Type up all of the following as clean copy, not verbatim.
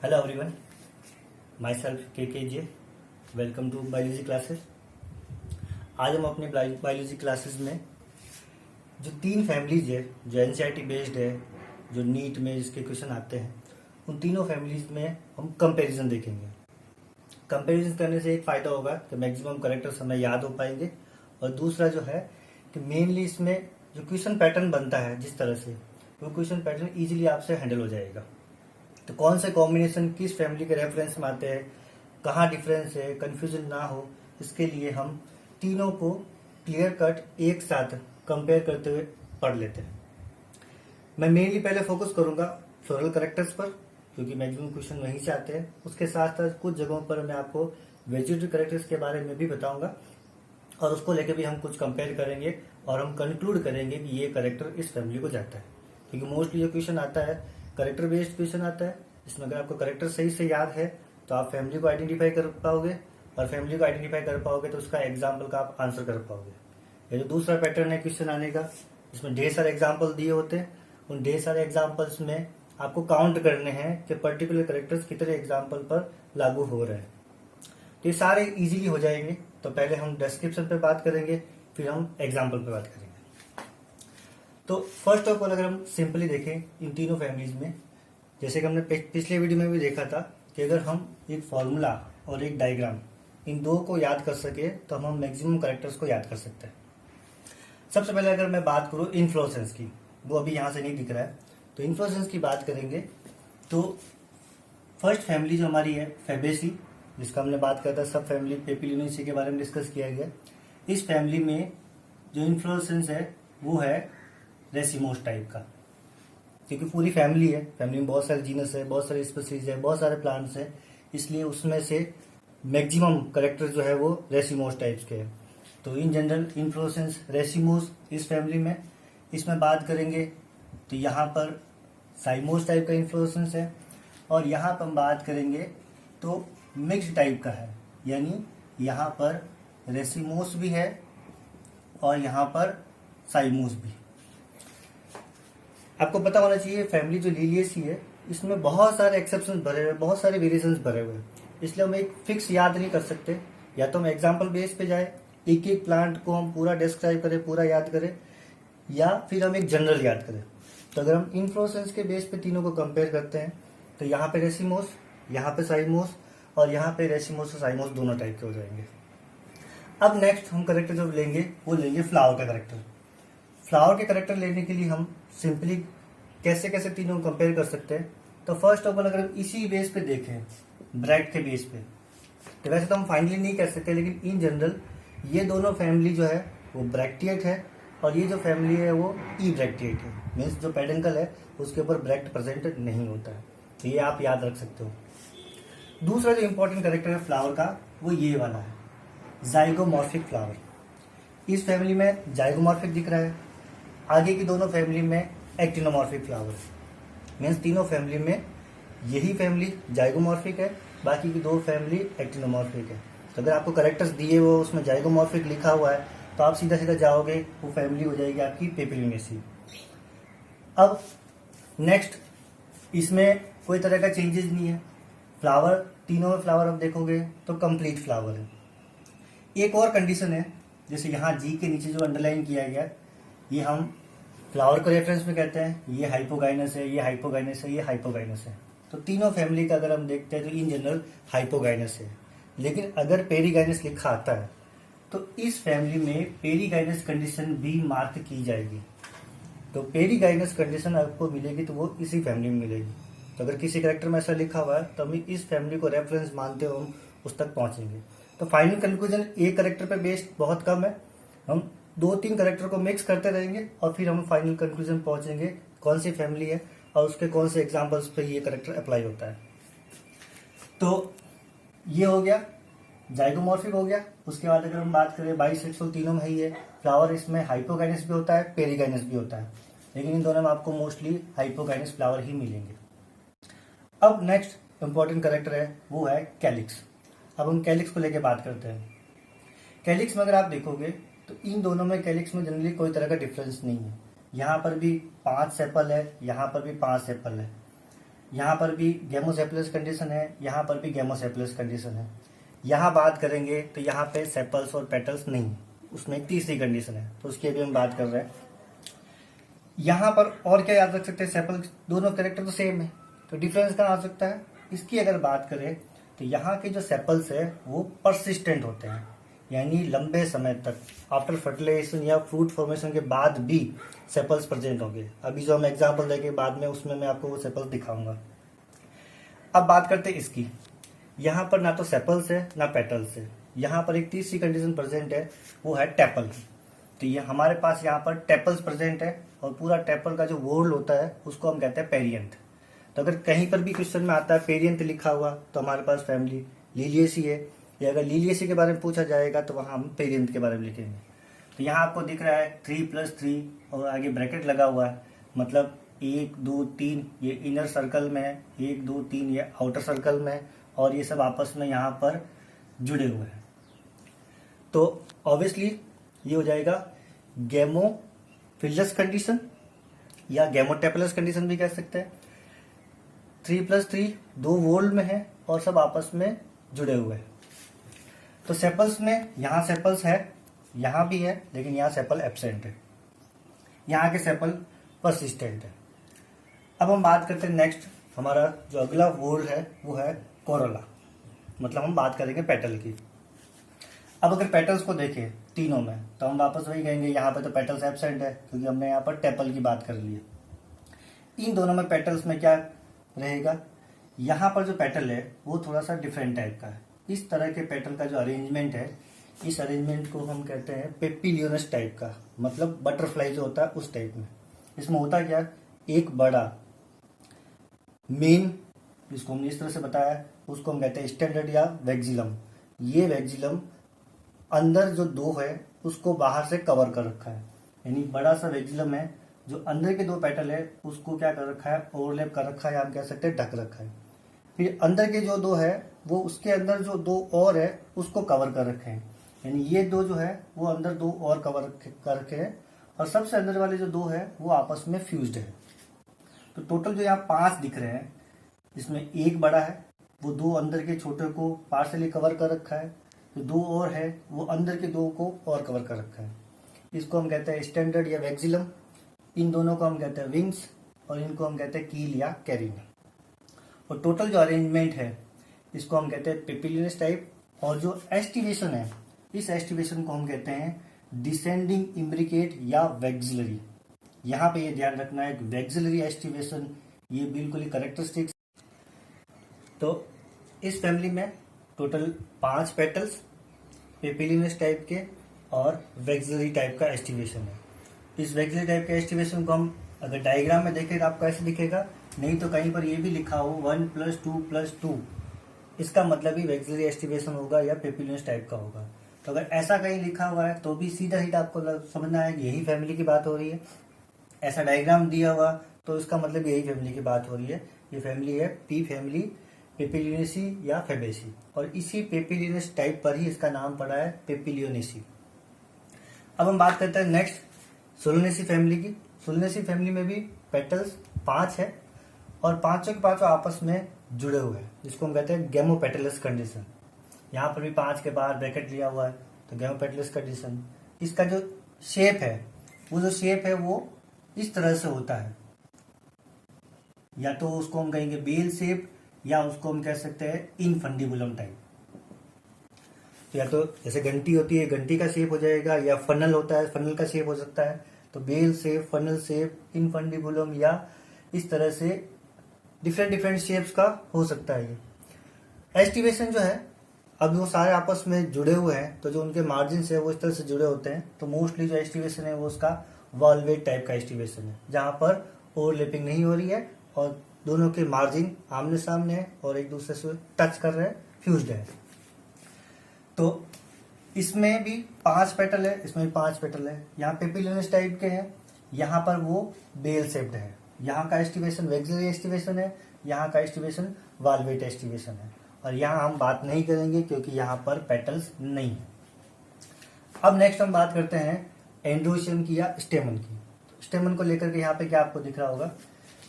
Hello everyone, my self के welcome to biology classes. आज हम अपने बायोलॉजी क्लासेस में जो तीन फैमिलीज है, जो एनसीईआरटी बेस्ड है, जो नीट में जिसके क्वेश्चन आते हैं, उन तीनों फैमिलीज में हम कंपैरिजन देखेंगे। कंपैरिजन करने से एक फ़ायदा होगा कि मैक्सिमम करेक्टर्स हमें याद हो पाएंगे, और दूसरा जो है कि मेनली इसमें जो क्वेश्चन पैटर्न बनता है जिस तरह से, वो क्वेश्चन पैटर्न ईजिली आपसे हैंडल हो जाएगा। तो कौन से कॉम्बिनेशन किस फैमिली के रेफरेंस में आते हैं, कहाँ डिफरेंस है, कंफ्यूजन ना हो, इसके लिए हम तीनों को क्लियर कट एक साथ कंपेयर करते हुए पढ़ लेते हैं। मैं मेनली पहले फोकस करूंगा फ्लोरल करेक्टर्स पर, क्योंकि मैक्सिमम क्वेश्चन वहीं से आते हैं। उसके साथ साथ कुछ जगहों पर मैं आपको वेजिटेटिव करेक्टर्स के बारे में भी बताऊंगा, और उसको लेकर भी हम कुछ कंपेयर करेंगे और हम कंक्लूड करेंगे कि ये करेक्टर इस फैमिली को जाता है। क्योंकि मोस्टली जो क्वेश्चन आता है करेक्टर बेस्ड क्वेश्चन आता है, इसमें अगर आपको करेक्टर सही से याद है तो आप फैमिली को आइडेंटिफाई कर पाओगे, और फैमिली को आइडेंटिफाई कर पाओगे तो उसका एग्जाम्पल का आप आंसर कर पाओगे। ये जो दूसरा पैटर्न है क्वेश्चन आने का, इसमें ढेर सारे एग्जाम्पल दिए होते हैं। उन ढेर सारे एग्जाम्पल्स में आपको काउंट करने हैं कि पर्टिकुलर करेक्टर्स कितने एग्जाम्पल पर लागू हो रहे हैं। तो ये सारे इजीली हो जाएंगे। तो पहले हम डिस्क्रिप्शन पे बात करेंगे, फिर हम एग्जाम्पल पे बात करेंगे। तो फर्स्ट ऑफ ऑल अगर हम सिंपली देखें इन तीनों फैमिलीज में, जैसे कि हमने पिछले वीडियो में भी देखा था कि अगर हम एक फॉर्मूला और एक डायग्राम इन दो को याद कर सके तो हम मैक्सिमम करेक्टर्स को याद कर सकते हैं। सबसे पहले अगर मैं बात करूं इन्फ्लोरेसेंस की, वो अभी यहां से नहीं दिख रहा है, तो इन्फ्लोरेसेंस की बात करेंगे तो फर्स्ट फैमिली जो हमारी है फैबेसी, जिसका हमने बात किया था सब फैमिली पेपिलिनेसी के बारे में डिस्कस किया गया। इस फैमिली में जो इन्फ्लोरेसेंस है वो है रेसिमोस टाइप का, क्योंकि पूरी फैमिली है, फैमिली में बहुत सारे जीनस है, बहुत सारे स्पीसीज है, बहुत सारे प्लांट्स है, इसलिए उसमें से मैक्सिमम करेक्टर्स जो है वो रेसिमोस टाइप्स के हैं। तो इन जनरल इन्फ्लोरेसेंस रेसिमोस इस फैमिली में। इसमें बात करेंगे तो यहाँ पर साइमोस टाइप का इन्फ्लोरेसेंस है, और यहाँ पर हम बात करेंगे तो मिक्स टाइप का है, यानी यहाँ पर रेसिमोस भी है और यहाँ पर साइमोस भी। आपको पता होना चाहिए फैमिली जो लीलियेसी है इसमें बहुत सारे एक्सेप्शन भरे हुए, बहुत सारे वेरिएशंस भरे हुए हैं, इसलिए हम एक फिक्स याद नहीं कर सकते। या तो हम एग्जाम्पल बेस पे जाए, एक एक प्लांट को हम पूरा डिस्क्राइब करें, पूरा याद करें, या फिर हम एक जनरल याद करें। तो अगर हम इन्फ्लोरेसेंस के बेस पे तीनों को कंपेयर करते हैं तो यहाँ पे रेसिमोस, यहाँ पे साइमोस, और यहाँ पे रेसिमोस और साइमोस दोनों टाइप के हो जाएंगे। अब नेक्स्ट हम करेक्टर जो लेंगे वो लेंगे फ्लावर का करेक्टर। फ्लावर के करेक्टर लेने के लिए हम सिंपली कैसे कैसे तीनों को कंपेयर कर सकते हैं। तो फर्स्ट ऑफ ऑल अगर हम इसी बेस पे देखें, ब्रैक्ट के बेस पे, तो वैसे तो हम फाइनली नहीं कह सकते, लेकिन इन जनरल ये दोनों फैमिली जो है वो ब्रैक्टिएट है, और ये जो फैमिली है वो ई ब्रैक्टिएट है। मीन्स जो पेडंकल है उसके ऊपर ब्रैक्ट प्रेजेंट नहीं होता है, तो ये आप याद रख सकते हो। दूसरा जो इंपॉर्टेंट करेक्टर है फ्लावर का वो ये वाला है, जाइगोमॉर्फिक फ्लावर। इस फैमिली में जाइगोमॉर्फिक दिख रहा है, आगे की दोनों फैमिली में एक्टिनोमॉर्फिक फ्लावर। मीन्स तीनों फैमिली में यही फैमिली जाइगोमॉर्फिक है, बाकी की दो फैमिली एक्टिनोमॉर्फिक है। तो अगर आपको करेक्टर्स दिए वो उसमें जाइगोमॉर्फिक लिखा हुआ है तो आप सीधा सीधा जाओगे, वो फैमिली हो जाएगी आपकी पेपिलिनेसी। अब नेक्स्ट, इसमें कोई तरह का चेंजेस नहीं है, फ्लावर तीनों में फ्लावर आप देखोगे तो कंप्लीट फ्लावर है। एक और कंडीशन है, जैसे यहाँ जी के नीचे जो अंडरलाइन किया गया, ये हम फ्लावर को रेफरेंस में कहते हैं, ये हाइपोगाइनस है, ये हाइपोगाइनस है, ये हाइपोगाइनस है। तो तीनों फैमिली का अगर हम देखते हैं तो इन जनरल हाइपोगाइनस है। लेकिन अगर पेरीगाइनस लिखा आता है तो इस फैमिली में पेरीगाइनस कंडीशन भी मार्क की जाएगी। तो पेरीगाइनस कंडीशन आपको मिलेगी तो वो इसी फैमिली में मिलेगी। तो अगर किसी करेक्टर में ऐसा लिखा हुआ है तो हम इस फैमिली को रेफरेंस मानते हुए हम उस तक पहुंचेंगे। तो फाइनल कंक्लूजन एक करेक्टर पे बेस्ड बहुत कम है, हम दो तीन करेक्टर को मिक्स करते रहेंगे और फिर हम फाइनल कंक्लूजन पहुंचेंगे कौन सी फैमिली है और उसके कौन से एग्जांपल्स पे ये करेक्टर अप्लाई होता है। तो ये हो गया, जाइगोमॉर्फिक हो गया। उसके बाद अगर हम बात करें बाइसेक्सुअल, तीनों में ही है फ्लावर, इसमें हाइपोगाइनस भी होता है, पेरीगाइनस भी होता है, लेकिन इन दोनों में आपको मोस्टली हाइपोगाइनस फ्लावर ही मिलेंगे। अब नेक्स्ट इंपॉर्टेंट करेक्टर है वो है कैलिक्स। अब हम कैलिक्स को लेके बात करते हैं। कैलिक्स में अगर आप देखोगे तो इन दोनों में कैलिक्स में जनरली कोई तरह का डिफरेंस नहीं है। यहाँ पर भी 5 सेपल है, यहाँ पर भी 5 सेपल है। यहाँ पर भी गेमोसेपलस कंडीशन है, यहाँ पर भी गेमोसेपलस कंडीशन है। यहाँ बात करेंगे तो यहाँ पे सेपल्स और पेटल्स नहीं है, उसमें एक तीसरी कंडीशन है, तो उसकी अभी हम बात कर रहे हैं। यहाँ पर और क्या याद रख सकते हैं, सेपल दोनों कैरेक्टर तो सेम है, तो डिफरेंस कहाँ आ सकता है। इसकी अगर बात करें तो यहाँ के जो सेपल्स है वो परसिस्टेंट होते हैं, यानी लंबे समय तक आफ्टर फर्टिलाइजेशन या फ्रूट फॉर्मेशन के बाद भी सेपल्स प्रेजेंट होंगे। अभी जो हम एग्जांपल देंगे बाद में उसमें मैं आपको वो सेपल्स दिखाऊंगा। अब बात करते हैं इसकी। यहाँ पर ना तो सेपल्स है ना पेटल्स है, यहाँ पर एक तीसरी कंडीशन प्रेजेंट है, वो है टेपल। तो ये हमारे पास यहाँ पर टेपल्स प्रेजेंट है और पूरा टेपल का जो वोर्ल होता है उसको हम कहते हैं पेरियंथ। तो अगर कहीं पर भी क्वेश्चन में आता है पेरियंथ लिखा हुआ तो हमारे पास फैमिली लीलिएसी है, या अगर लीलिएसी के बारे में पूछा जाएगा तो वहाँ हम पेरियंथ के बारे में लिखेंगे। तो यहाँ आपको दिख रहा है 3+3 और आगे ब्रैकेट लगा हुआ है, मतलब 1 2 3 ये इनर सर्कल में है, 1 2 3 ये आउटर सर्कल में है, और ये सब आपस में यहाँ पर जुड़े हुए हैं। तो ऑब्वियसली ये हो जाएगा गेमोफिलस कंडीशन या गेमोटेपलस कंडीशन भी कह सकते हैं। 3+3 दो वोल्ड में है और सब आपस में जुड़े हुए हैं। तो सेपल्स में यहाँ सेपल्स है, यहाँ भी है, लेकिन यहाँ सेपल एब्सेंट है, यहाँ के सेपल परसिस्टेंट है। अब हम बात करते हैं नेक्स्ट, हमारा जो अगला वोल्ड है वो है कोरोला, मतलब हम बात करेंगे पेटल की। अब अगर पेटल्स को देखें तीनों में तो हम वापस वही कहेंगे, यहाँ पे तो पेटल्स एब्सेंट है क्योंकि हमने यहाँ पर टेपल की बात कर ली है। इन दोनों में पेटल्स में क्या रहेगा, यहाँ पर जो पेटल है वो थोड़ा सा डिफरेंट टाइप का है। इस तरह के पेटल का जो अरेंजमेंट है, इस अरेंजमेंट को हम कहते हैं पेपिलियोनस टाइप का, मतलब बटरफ्लाई जो होता है उस टाइप में। इसमें होता क्या, एक बड़ा मेन, जिसको हमने इस तरह से बताया, उसको हम कहते हैं स्टैंडर्ड या वैक्सिलम। ये वैक्सिलम अंदर जो दो है उसको बाहर से कवर कर रखा है, यानी बड़ा सा वैक्सिलम है, जो अंदर के दो पेटल है उसको क्या कर रखा है, ओवरलैप कर रखा है, या हम कह सकते हैं ढक रखा है। फिर अंदर के जो दो है वो उसके अंदर जो दो और है उसको कवर कर रखे हैं, यानी ये दो जो है वो अंदर दो और कवर कर रखे हैं, और सबसे अंदर वाले जो दो है वो आपस में फ्यूज्ड है। तो टोटल जो यहाँ 5 दिख रहे हैं, इसमें एक बड़ा है, वो दो अंदर के छोटे को पार्शली कवर कर रखा है, तो दो और है वो अंदर के दो को और कवर कर रखा है। इसको हम कहते हैं स्टैंडर्ड या वैक्सिलम। इन दोनों को हम कहते हैं विंग्स, और इनको हम कहते हैं कील या कैरिन। और टोटल जो अरेंजमेंट है इसको हम कहते हैं पेपिलियनस टाइप। और जो एस्टिवेशन है, इस एस्टिवेशन को हम कहते हैं डिसेंडिंग इम्ब्रिकेट या वैक्सिलरी। यहाँ पे ये ध्यान रखना है, वैक्सिलरी एस्टिवेशन ये बिल्कुल ही करेक्टरिस्टिक्स। तो इस फैमिली में टोटल 5 पेटल्स पेपिलियनस टाइप के और वैक्सिलरी टाइप का एस्टिवेशन है। इस वैक्सिलरी टाइप के एस्टिवेशन को हम अगर डायग्राम में देखें तो आपको ऐसे दिखेगा, नहीं तो कहीं पर ये भी लिखा हो 1+2+2, इसका मतलब ही वैक्सिलरी एस्टिवेशन होगा या पेपिलियनस टाइप का होगा। तो अगर ऐसा कहीं लिखा हुआ है तो भी सीधा सीधा आपको समझना है कि यही फैमिली की बात हो रही है। ऐसा डायग्राम दिया हुआ तो इसका मतलब यही फैमिली की बात हो रही है। ये फैमिली है पी फैमिली पेपिलियनेसी या फेबेसी, और इसी पेपिलियनस टाइप पर ही इसका नाम पड़ा है पेपिलियोनेसी। अब हम बात करते हैं नेक्स्ट सोलनेसी फैमिली की। सोलनेसी फैमिली में भी पेटल्स 5 है और पांचों के पांचों आपस में जुड़े हुए हैं, जिसको हम कहते हैं गेमोपेटलस कंडीशन। यहाँ पर भी 5 के बाहर ब्रैकेट लिया हुआ है, तो गेमोपेटलस कंडीशन। इसका जो शेप है वो इस तरह से होता है, या तो उसको हम कहेंगे बेल शेप, या उसको हम कह सकते हैं इनफंडिबुलम टाइप। तो या तो जैसे घंटी होती है, घंटी का शेप हो जाएगा, या फनल होता है, फनल का शेप हो सकता है। तो bell shape, funnel shape, infundibulum, या इस तरह से डिफरेंट शेप्स का हो सकता है। ये एस्टिवेशन जो है, अब वो सारे आपस में जुड़े हुए हैं, तो जो उनके मार्जिन है वो इस तरह से जुड़े होते हैं। तो मोस्टली जो एस्टिवेशन है वो उसका वॉल्वेट टाइप का एस्टिवेशन है, जहां पर ओवरलैपिंग नहीं हो रही है और दोनों के मार्जिन आमने सामने है और एक दूसरे से टच कर रहे हैं, फ्यूज्ड है। तो इसमें भी 5 पेटल है, इसमें भी 5 पेटल है। यहाँ पेपिलियनस टाइप के हैं, यहाँ पर वो बेल शेप्ड है। यहाँ का एस्टिवेशन वैक्सिलरी एस्टिवेशन है, यहाँ का एस्टिवेशन वॉल्वेट एस्टिवेशन है, और यहाँ हम बात नहीं करेंगे क्योंकि यहाँ पर पेटल्स नहीं है। अब नेक्स्ट हम बात करते हैं एंड्रोशियम की या स्टेमन की। स्टेमन को लेकर के यहाँ पे क्या आपको दिख रहा होगा,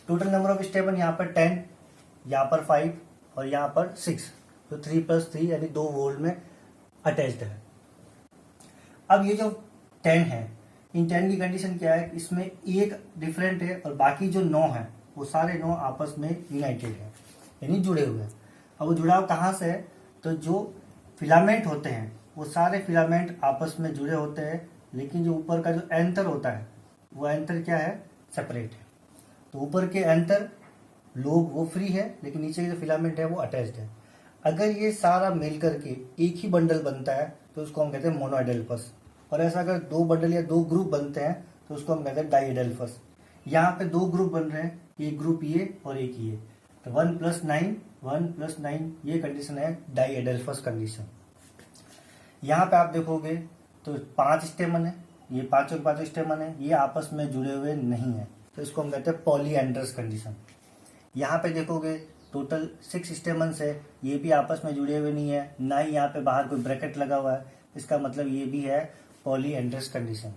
टोटल नंबर ऑफ स्टेमन यहाँ पर 10 यहाँ पर 5 और यहाँ पर 6, तो 3+3 यानी 2 वोल्ट में अटैच्ड है। अब ये जो 10 है, इन 10 की कंडीशन क्या है, इसमें एक डिफरेंट है और बाकी जो 9 है वो सारे 9 आपस में यूनाइटेड है, यानी जुड़े हुए हैं। अब वो जुड़ाव कहाँ से है, तो जो फिलामेंट होते हैं वो सारे फिलामेंट आपस में जुड़े होते हैं, लेकिन जो ऊपर का जो एंटर होता है वो एंटर क्या है, सेपरेट है। तो ऊपर के एंटर लोब वो फ्री है, लेकिन नीचे के जो फिलामेंट है वो अटैच्ड है। अगर ये सारा मिल करके एक ही बंडल बनता है तो उसको हम कहते हैं मोनोएडेल्फस, और ऐसा अगर 2 बंडल या 2 ग्रुप बनते हैं तो उसको हम कहते हैं डाइएडेल्फस। यहाँ पे 2 ग्रुप बन रहे हैं, एक ग्रुप ये और एक ये, तो 1+9 ये कंडीशन है डाइएडेल्फस कंडीशन। यहाँ पे आप देखोगे तो 5 स्टेमन है, ये पांचों के पांचों स्टेमन है, ये आपस में जुड़े हुए नहीं है, तो इसको हम कहते हैं पॉलीएंड्रस कंडीशन। यहाँ पे देखोगे टोटल 6 स्टेमन्स है, ये भी आपस में जुड़े हुए नहीं है, ना ही यहाँ पे बाहर कोई ब्रैकेट लगा हुआ है, इसका मतलब ये भी है पॉलीएंड्रस कंडीशन।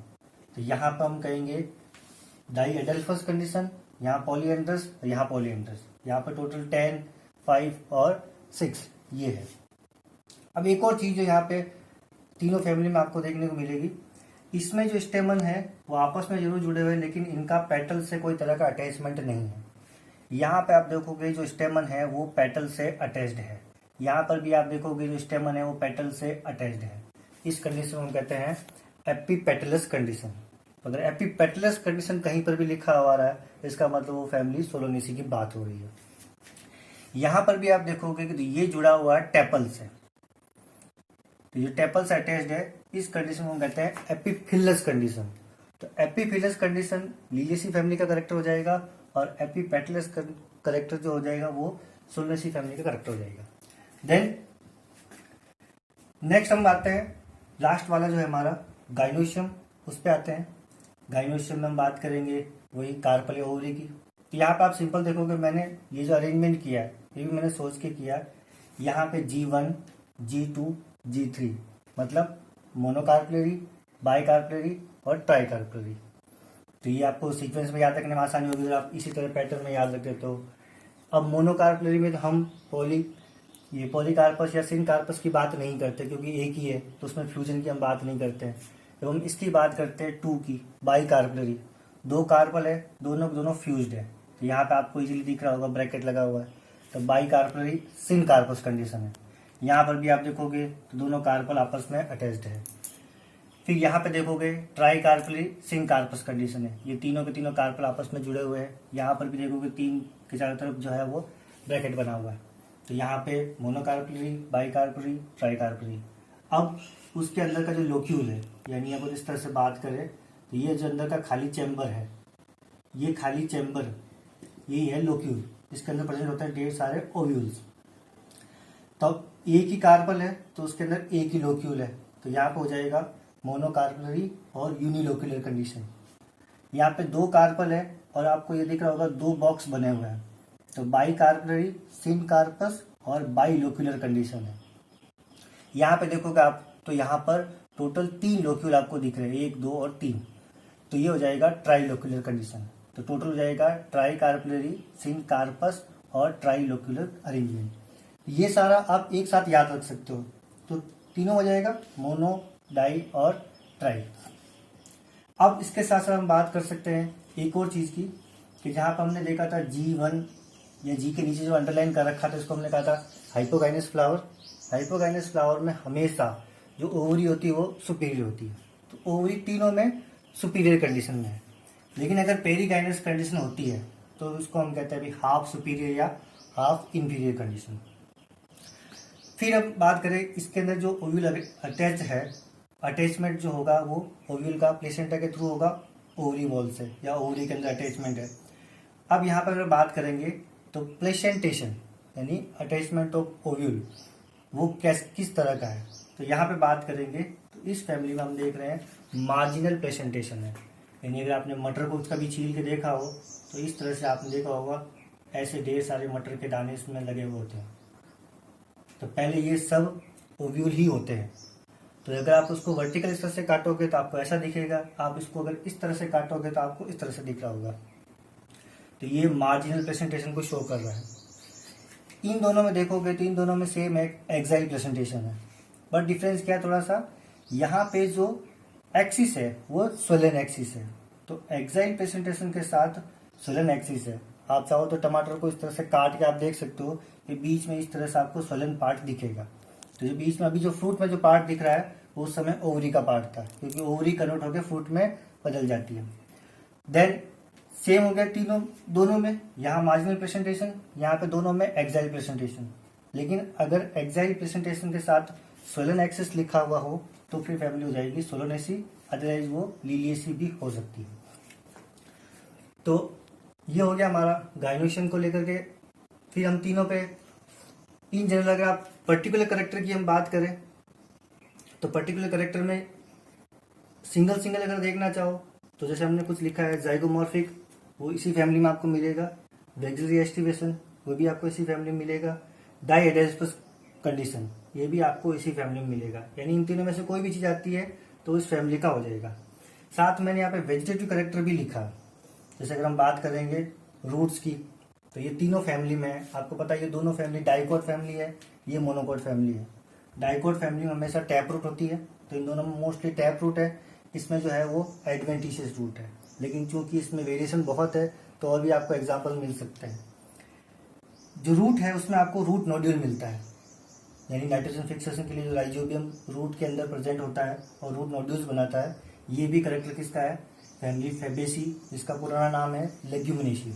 तो यहाँ पे हम कहेंगे डाइएडेल्फस कंडीशन, यहाँ पॉलीएंड्रस, यहाँ पॉलीएंड्रस। यहाँ पे टोटल 10, 5 और 6 ये है। अब एक और चीज जो यहाँ पे तीनों फैमिली में आपको देखने को मिलेगी, इसमें जो स्टेमन है वो आपस में जरूर जुड़े हुए हैं, लेकिन इनका पेटल से कोई तरह का अटैचमेंट नहीं है। यहाँ पे आप देखोगे जो स्टेमन है वो पेटल से अटैच्ड है, यहाँ पर भी आप देखोगे जो स्टेमन है वो पेटल से अटैच्ड है। इस कंडीशन को हम कहते हैं एपीपेटलस कंडीशन। अगर एपीपेटलस कंडीशन कहीं पर भी लिखा हुआ रहा है, इसका मतलब वो फैमिली सोलोनेसी की बात हो रही है। यहाँ पर भी आप देखोगे कि ये जुड़ा हुआ है टेपल से, तो ये टेपल से अटैच्ड है, इस कंडीशन को हम कहते हैं एपीफिलस कंडीशन। तो एपीफिलस कंडीशन लिलियेसी फैमिली का करेक्टर हो जाएगा, और एपीपेटलस करेक्टर जो हो जाएगा वो सोलेनेसी फैमिली का करेक्टर हो जाएगा। देन नेक्स्ट हम आते हैं, लास्ट वाला जो है हमारा गाइनोशियम, उस पे आते हैं। गाइनोशियम में हम बात करेंगे वही कार्पल या ओवरी की। तो यहाँ पे आप सिंपल देखोगे, मैंने ये जो अरेंजमेंट किया है ये भी मैंने सोच के किया। यहाँ पे G1, G2, G3 मतलब मोनोकार्पलरी, बाइकार्पलरी और ट्राइकार्पलरी। तो ये आपको सीक्वेंस में याद रखने में आसानी होगी अगर आप इसी तरह पैटर्न में याद रखते तो। अब मोनोकार्पलरी में तो हम पॉलीकार्पस या सिनकार्पस की बात नहीं करते, क्योंकि एक ही है तो उसमें फ्यूजन की हम बात नहीं करते हैं। जब हम इसकी बात करते हैं 2 की, बाइकार्पलरी, 2 कार्पल है, दोनों फ्यूज्ड है। तो यहाँ पे आपको इजीली दिख रहा होगा ब्रैकेट लगा हुआ है, तो बाइकार्पलरी सिनकार्पस कंडीशन है। यहाँ पर भी आप देखोगे तो दोनों कार्पल आपस में अटैच्ड है। फिर यहाँ पे देखोगे ट्राइकार्पलरी सिनकार्पस कंडीशन है, ये तीनों के तीनों कार्पल आपस में जुड़े हुए हैं। यहाँ पर भी देखोगे 3 के चारों तरफ जो है वो ब्रैकेट बना हुआ है। तो यहाँ पे मोनोकार्पलरी, बाइकार्पलरी, ट्राइकार्पलरी। अब उसके अंदर का जो लोक्यूल है, यानी अगर इस तरह से बात करें तो ये जो अंदर का खाली चैम्बर है, ये खाली चैम्बर यही है लोक्यूल, इसके अंदर प्रेजेंट होता है ढेर सारे ओव्यूल्स। तो एक ही कार्पल है तो उसके अंदर एक ही लोक्यूल है, तो यहाँ पे हो जाएगा मोनोकार्पलरी और यूनिलोक्यूलर कंडीशन। यहाँ पे 2 कार्पल है और आपको ये दिख रहा होगा 2 बॉक्स बने हुए हैं, तो बाइकार्पलरी, सिनकार्पस और बाइलोक्यूलर कंडीशन है। यहाँ पे देखोगे आप तो यहाँ पर टोटल 3 लोक्यूल आपको दिख रहे हैं, 1, 2 और 3, तो ये हो जाएगा ट्राइलोक्यूलर कंडीशन। तो टोटल हो जाएगा ट्राइकार्पलरी, सिनकार्पस और ट्राइलोक्यूलर अरेंजमेंट। ये सारा आप एक साथ याद रख सकते हो, तो तीनों हो जाएगा मोनो, डाई और ट्राई। अब इसके साथ साथ हम बात कर सकते हैं एक और चीज की, कि जहां पर हमने देखा था G1 या G के नीचे जो अंडरलाइन कर रखा था इसको हमने कहा था हाइपोगाइनस फ्लावर। हाइपोगाइनस फ्लावर में हमेशा जो ओवरी होती है वो सुपीरियर होती है, तो ओवरी तीनों में सुपीरियर कंडीशन में है। लेकिन अगर पेरीगाइनस कंडीशन होती है तो उसको हम कहते हैं अभी हाफ सुपीरियर या हाफ इंफीरियर कंडीशन। फिर अब बात करें इसके अंदर जो ओव्यूल अटैच है, अटैचमेंट जो होगा वो ओव्यूल का प्लेसेंटा के थ्रू होगा ओवरी वॉल से, या ओवरी के अंदर अटैचमेंट है। अब यहाँ पर अगर बात करेंगे तो प्लेसेंटेशन यानी अटैचमेंट ऑफ ओव्यूल वो किस तरह का है, तो यहाँ पे बात करेंगे तो इस फैमिली में हम देख रहे हैं मार्जिनल प्लेसेंटेशन है। यानी अगर आपने मटर को कभी छील के देखा हो तो इस तरह से आपने देखा होगा ऐसे ढेर सारे मटर के दाने इसमें लगे हुए होते हैं। तो पहले ये सब ओव्यूल ही होते हैं, तो अगर आप उसको वर्टिकल इस तरह से काटोगे तो आपको ऐसा दिखेगा, आप इसको अगर इस तरह से काटोगे तो आपको इस तरह से दिख रहा होगा। तो ये मार्जिनल प्रेजेंटेशन को शो कर रहा है। इन दोनों में देखोगे तो इन दोनों में सेम एक एक्साइल प्रेजेंटेशन है, बट डिफरेंस क्या है थोड़ा सा, यहाँ पे जो एक्सिस है वो स्वलन एक्सिस है, तो एक्साइल प्रेजेंटेशन के साथ स्वलन एक्सिस है। आप चाहो तो टमाटर को इस तरह से काट के आप देख सकते हो कि बीच में इस तरह से आपको स्वलन पार्ट दिखेगा। तो जो बीच में अभी जो फ्रूट में जो पार्ट दिख रहा है वो उस समय ओवरी का पार्ट था, क्योंकि ओवरी कन्वर्ट होकर फ्रूट में बदल जाती है। देन सेम हो गया तीनों दोनों में, यहाँ मार्जिनल प्रेजेंटेशन, यहाँ पे दोनों में एक्साइल प्रेजेंटेशन। लेकिन अगर एक्साइल प्रेजेंटेशन के साथ स्वलन एक्सिस लिखा हुआ हो तो फिर फैमिली हो जाएगी सोलोनेसी, अदरवाइज वो लीलियसी भी हो सकती है। तो ये हो गया हमारा गाइनोशन को लेकर के। फिर हम तीनों पे इन जनरल अगर आप पर्टिकुलर करेक्टर की हम बात करें तो पर्टिकुलर करेक्टर में सिंगल सिंगल अगर देखना चाहो तो जैसे हमने कुछ लिखा है जाइगोमॉर्फिक, वो इसी फैमिली में आपको मिलेगा। वेक्सिलरी एस्टिवेशन, वो भी आपको इसी फैमिली में मिलेगा। डाई एडेस्पस कंडीशन, ये भी आपको इसी फैमिली में मिलेगा। यानी इन तीनों में से कोई भी चीज आती है तो इस फैमिली का हो जाएगा। साथ मैंने यहाँ पे वेजिटेटिव करेक्टर भी लिखा है। जैसे अगर हम बात करेंगे रूट्स की तो ये तीनों फैमिली में है। आपको पता है ये दोनों फैमिली डाइकोट फैमिली है, ये मोनोकोट फैमिली है। डाइकोट फैमिली में हमेशा टैप रूट होती है, तो इन दोनों में मोस्टली टैप रूट है। इसमें जो है वो एडवेंटिशियस रूट है, लेकिन चूंकि इसमें वेरिएशन बहुत है तो और भी आपको एग्जाम्पल मिल सकते हैं। जो रूट है उसमें आपको रूट नोड्यूल मिलता है, यानी नाइट्रोजन फिक्सेशन के लिए जो राइजोबियम रूट के अंदर प्रेजेंट होता है और रूट नोड्यूल्स बनाता है। ये भी करेक्टर किसका है, फैमिली फेबेसी, जिसका पुराना नाम है लेग्यूमिनेसी।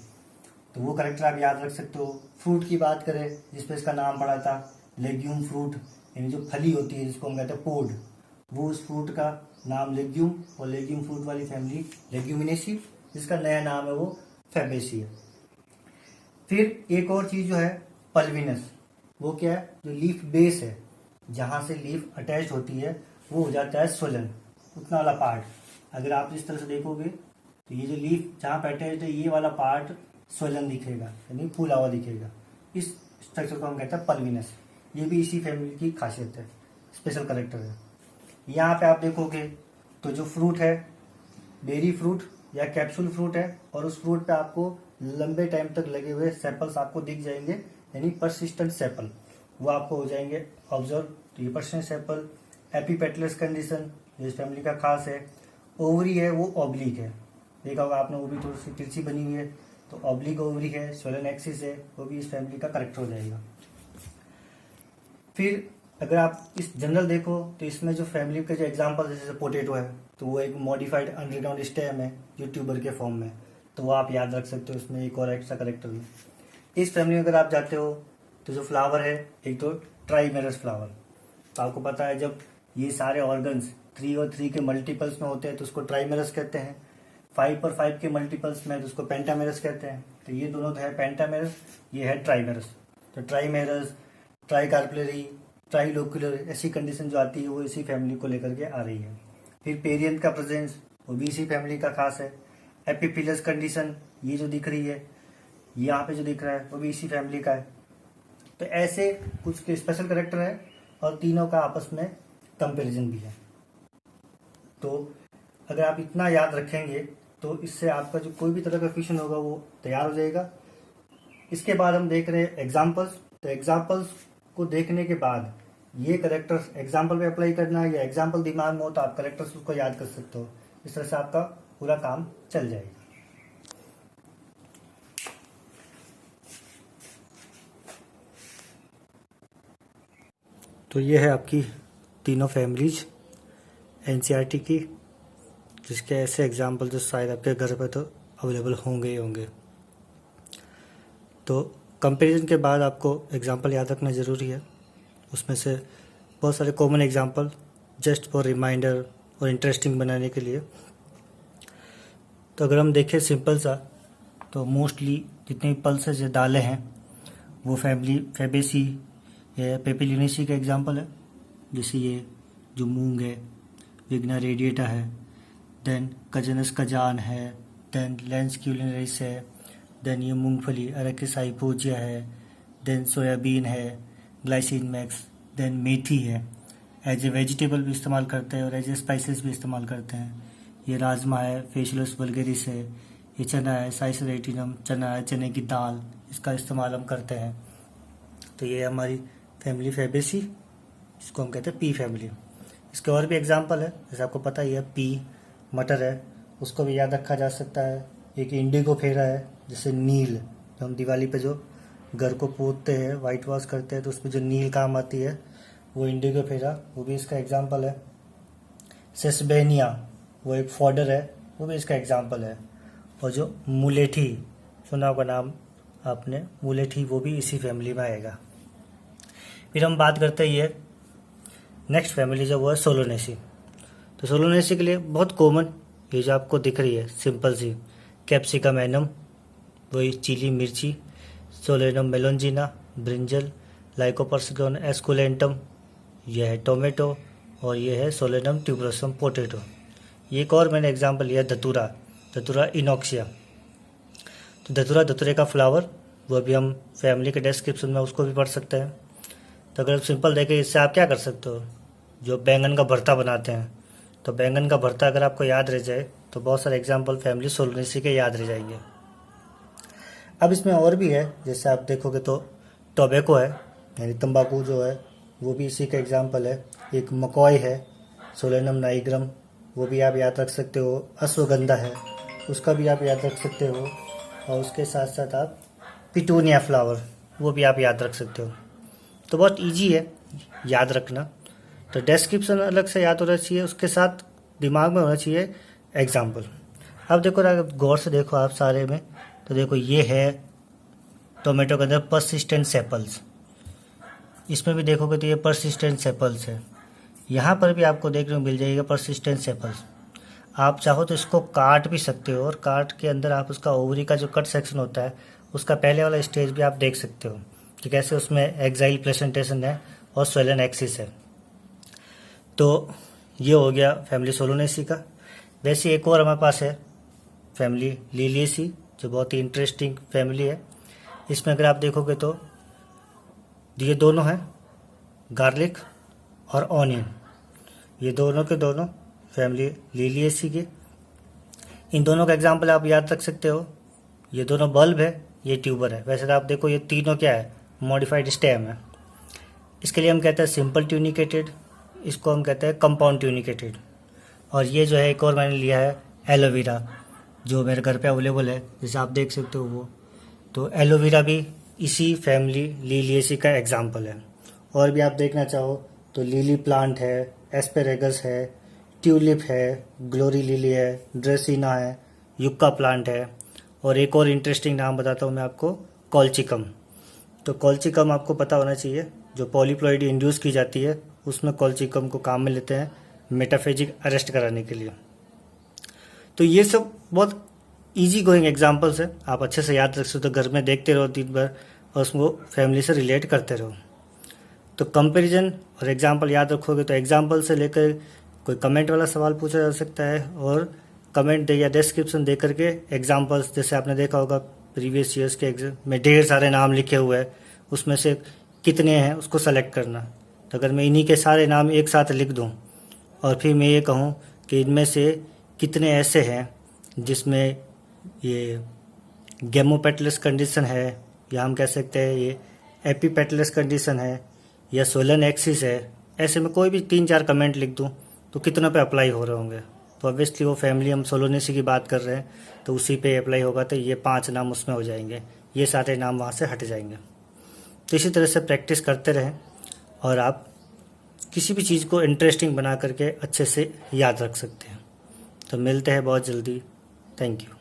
तो वो करेक्टर आप याद रख सकते हो। फ्रूट की बात करें जिसपे इसका नाम पड़ा था लेग्यूम फ्रूट, यानी जो फली होती है जिसको हम कहते हैं पोड, वो उस फ्रूट का नाम लेग्यूम, और लेग्यूम फ्रूट वाली फैमिली लेग्यूमिनेसी, जिसका नया नाम है वो फेबेसी है। फिर एक और चीज जो है पल्विनस, वो क्या है, जो लीफ बेस है जहां से लीफ अटैच होती है वो हो जाता है स्वलन, उतना वाला पार्ट। अगर आप इस तरह से देखोगे तो ये जो लीफ जहां पे अटैच है ये वाला पार्ट स्वलन दिखेगा, यानी फूला हुआ दिखेगा। इस स्ट्रक्चर को हम कहते हैं पल्विनस। ये भी इसी फैमिली की खासियत है, स्पेशल करेक्टर है। यहाँ पे आप देखोगे तो जो फ्रूट है बेरी फ्रूट या कैप्सूल फ्रूट है, और उस फ्रूट पे आपको लंबे टाइम तक लगे हुए सेपल्स आपको दिख जाएंगे, यानी परसिस्टेंट सेपल, वो आपको हो जाएंगे ऑब्जर्व। तो ये परसिस्टेंट सेपल, एपीपेटलस कंडीशन इस फैमिली का खास है। ओवरी है वो ऑब्लिक है, देखा होगा आपने, वो भी थोड़ी सी तिरछी बनी हुई है, तो ऑब्लिक ओवरी है। स्वलन एक्सिस है, वो भी इस फैमिली का करेक्टर हो जाएगा। फिर अगर आप इस जनरल देखो तो इसमें जो फैमिली के जो एग्जांपल जैसे पोटैटो है तो वो एक मॉडिफाइड अंडरग्राउंड स्टेम है जो ट्यूबर के फॉर्म में, तो वो आप याद रख सकते हो। इसमें एक और एक्स्ट्रा करेक्टर है। इस फैमिली में अगर आप जाते हो तो जो फ्लावर है एक तो ट्राइमेरस फ्लावर, तो आपको पता है जब ये सारे ऑर्गन्स 3 और 3 के मल्टीपल्स में होते हैं तो उसको ट्राइमेरस कहते हैं। 5 और 5 के मल्टीपल्स में तो उसको पेंटामेरस कहते हैं। तो ये दोनों तो है पेंटामेरस, ये है ट्राइमेरस। तो ट्राइमेरस, ट्राइकार्पुलरी, ट्राइलोक्युलर, ऐसी कंडीशन जो आती है वो इसी फैमिली को लेकर के आ रही है। फिर पेरियंथ का प्रेजेंस, वो भी इसी फैमिली का खास है। एपिफिलस कंडीशन, ये जो दिख रही है यहाँ पे जो दिख रहा है वो भी इसी फैमिली का है। तो ऐसे कुछ के स्पेशल करेक्टर है और तीनों का आपस में कंपैरिजन भी है। तो अगर आप इतना याद रखेंगे तो इससे आपका जो कोई भी तरह का क्वेश्चन होगा वो तैयार हो जाएगा। इसके बाद हम देख रहे हैं एग्जाम्पल्स। तो एग्जाम्पल्स को देखने के बाद ये करेक्टर्स एग्जाम्पल पे अप्लाई करना है, या एग्जाम्पल दिमाग में हो तो आप करेक्टर्स उसको याद कर सकते हो। इस तरह से आपका पूरा काम चल जाएगा। तो ये है आपकी तीनों फैमिलीज एनसीईआरटी की, जिसके ऐसे एग्जाम्पल जो शायद आपके घर पे तो अवेलेबल होंगे ही होंगे। तो कंपैरिजन के बाद आपको एग्जाम्पल याद रखना ज़रूरी है। उसमें से बहुत सारे common example just for reminder और इंटरेस्टिंग बनाने के लिए। तो अगर हम देखें सिंपल सा, तो मोस्टली जितने पल्सेस या दालें हैं वो फैमिली फेबेसी या पेपिलिनेसी का एग्जाम्पल है। जैसे ये जो मूंग है विग्ना रेडिएटा है, देन कजनस कजान है, देन लेंस क्यूलिनरिस है, देन ये मूंगफली अरकिस हाइपोजिया है, देन सोयाबीन है, ग्लाइसिन मैक्स, देन मेथी है। एज ए वेजिटेबल भी इस्तेमाल करते हैं और एज ए स्पाइसेस भी इस्तेमाल करते हैं। ये राजमा है, फेशुलस वल्गेरिस है, ये चना है, साइसरेटिनम चना है, चने की दाल, इसका इस्तेमाल हम करते हैं। तो ये हमारी फैमिली फैबेसी, इसको हम कहते हैं पी फैमिली। इसके और भी एग्जाम्पल है, जैसे आपको पता ही है पी मटर है, उसको भी याद रखा जा सकता है। एक इंडिगो फेरा है, जैसे नील, जो हम दिवाली पे जो घर को पोतते हैं, वाइट वॉश करते हैं, तो उसमें जो नील काम आती है वो इंडिगो फेरा, वो भी इसका एग्जाम्पल है। सेसबेनिया, वो एक फॉडर है, वो भी इसका एग्जाम्पल है। और जो मुलेठी, सुना होगा नाम आपने, मुलेठी, वो भी इसी फैमिली में आएगा। फिर हम बात करते हैं ये नेक्स्ट फैमिली जो वो है सोलोनेसी। तो सोलोनेसी के लिए बहुत कॉमन, ये जो आपको दिख रही है सिंपल सी, कैप्सिकम एनम, वही चिली मिर्ची, सोलेनम मेलोंजिना, ब्रिंजल, लाइकोपर्सिकॉन एस्कुलेंटम, यह है टोमेटो, और ये है सोलेनम ट्यूबरोसम पोटैटो। ये एक और मैंने एग्जांपल लिया धतूरा, धतूरा इनॉक्सिया। तो धतूरे का फ्लावर, वो भी हम फैमिली के डिस्क्रिप्शन में उसको भी पढ़ सकते हैं। तो अगर सिंपल देखें, इससे आप क्या कर सकते हो, जो बैंगन का भरता बनाते हैं, तो बैंगन का भरता अगर आपको याद रह जाए तो बहुत सारे एग्जाम्पल फैमिली सोलोनेसी के याद रह जाएंगे। अब इसमें और भी है, जैसे आप देखोगे तो टोबैको है, यानी तंबाकू जो है, वो भी इसी का एग्जाम्पल है। एक मकॉय है, सोलेनम नाइग्रम, वो भी आप याद रख सकते हो। अश्वगंधा है, उसका भी आप याद रख सकते हो। और उसके साथ साथ आप पिटूनिया फ्लावर, वो भी आप याद रख सकते हो। तो बहुत इजी है याद रखना। तो डिस्क्रिप्शन अलग से याद होना चाहिए, उसके साथ दिमाग में होना चाहिए एग्जाम्पल। अब देखो, अगर गौर से देखो आप सारे में, तो देखो ये है टोमेटो के अंदर परसिस्टेंट सेपल्स, इसमें भी देखोगे तो ये परसिस्टेंट सेपल्स है। यहाँ पर भी आपको देखने को मिल जाएगा परसिस्टेंट सेपल्स। आप चाहो तो इसको काट भी सकते हो, और काट के अंदर आप उसका ओवरी का जो कट सेक्शन होता है, उसका पहले वाला स्टेज भी आप देख सकते हो कि कैसे उसमें एक्साइल प्लेसेंटेशन है और स्वेलन एक्सिस है। तो ये हो गया फैमिली सोलोनेसी का। वैसे एक और हमारे पास है फैमिली लिलिएसी, जो बहुत ही इंटरेस्टिंग फैमिली है। इसमें अगर आप देखोगे तो ये दोनों हैं गार्लिक और ऑनियन, ये दोनों के दोनों फैमिली लिलिएसी के। इन दोनों का एग्जाम्पल आप याद रख सकते हो, ये दोनों बल्ब है, ये ट्यूबर है। वैसे तो आप देखो ये तीनों क्या है, मॉडिफाइड स्टेम है। इसके लिए हम कहते हैं सिंपल ट्यूनिकेटेड, इसको हम कहते हैं कंपाउंड ट्यूनिकेटेड। और ये जो है एक और मैंने लिया है एलोवेरा, जो मेरे घर पे अवेलेबल है, जैसे आप देख सकते हो वो। तो एलोवेरा भी इसी फैमिली लिलिएसी का एग्जाम्पल है। और भी आप देखना चाहो तो लिली प्लांट है, एस्पेरेगस है, ट्यूलिप है, ग्लोरी लिली है, ड्रेसिना है, युक्का प्लांट है। और एक और इंटरेस्टिंग नाम बताता हूँ मैं आपको, कॉल्चिकम। तो कॉल्चिकम आपको पता होना चाहिए, जो पॉलीप्लॉइड इंड्यूस की जाती है उसमें कॉल्चिकम को काम में लेते हैं मेटाफेजिक अरेस्ट कराने के लिए। तो ये सब बहुत इजी गोइंग एग्जाम्पल्स है, आप अच्छे से याद रख सकते हो, घर में देखते रहो दिन भर और उसको फैमिली से रिलेट करते रहो। तो कंपैरिजन और एग्जाम्पल याद रखोगे तो एग्जाम्पल से लेकर कोई कमेंट वाला सवाल पूछा जा सकता है, और कमेंट दे या डिस्क्रिप्शन दे करके एग्जाम्पल्स, जैसे आपने देखा होगा प्रीवियस ईयर्स के एग्जाम में ढेर सारे नाम लिखे हुए हैं, उसमें से कितने हैं उसको सेलेक्ट करना। तो अगर मैं इन्हीं के सारे नाम एक साथ लिख दूं और फिर मैं ये कहूं कि इनमें से कितने ऐसे हैं जिसमें ये गेमोपेटलस कंडीशन है, या हम कह सकते हैं ये एपीपेटलस कंडीशन है, या सोलन एक्सिस है, ऐसे में कोई भी 3-4 कमेंट लिख दूं तो कितनों पे अप्लाई हो रहे होंगे। तो ऑब्वियसली वो फैमिली हम सोलोनेसी की बात कर रहे हैं तो उसी पे अप्लाई होगा, तो ये 5 नाम उसमें हो जाएंगे, ये सारे नाम वहाँ से हट जाएंगे। तो इसी तरह से प्रैक्टिस करते रहें और आप किसी भी चीज़ को इंटरेस्टिंग बना करके अच्छे से याद रख सकते हैं। तो मिलते हैं बहुत जल्दी। Thank you.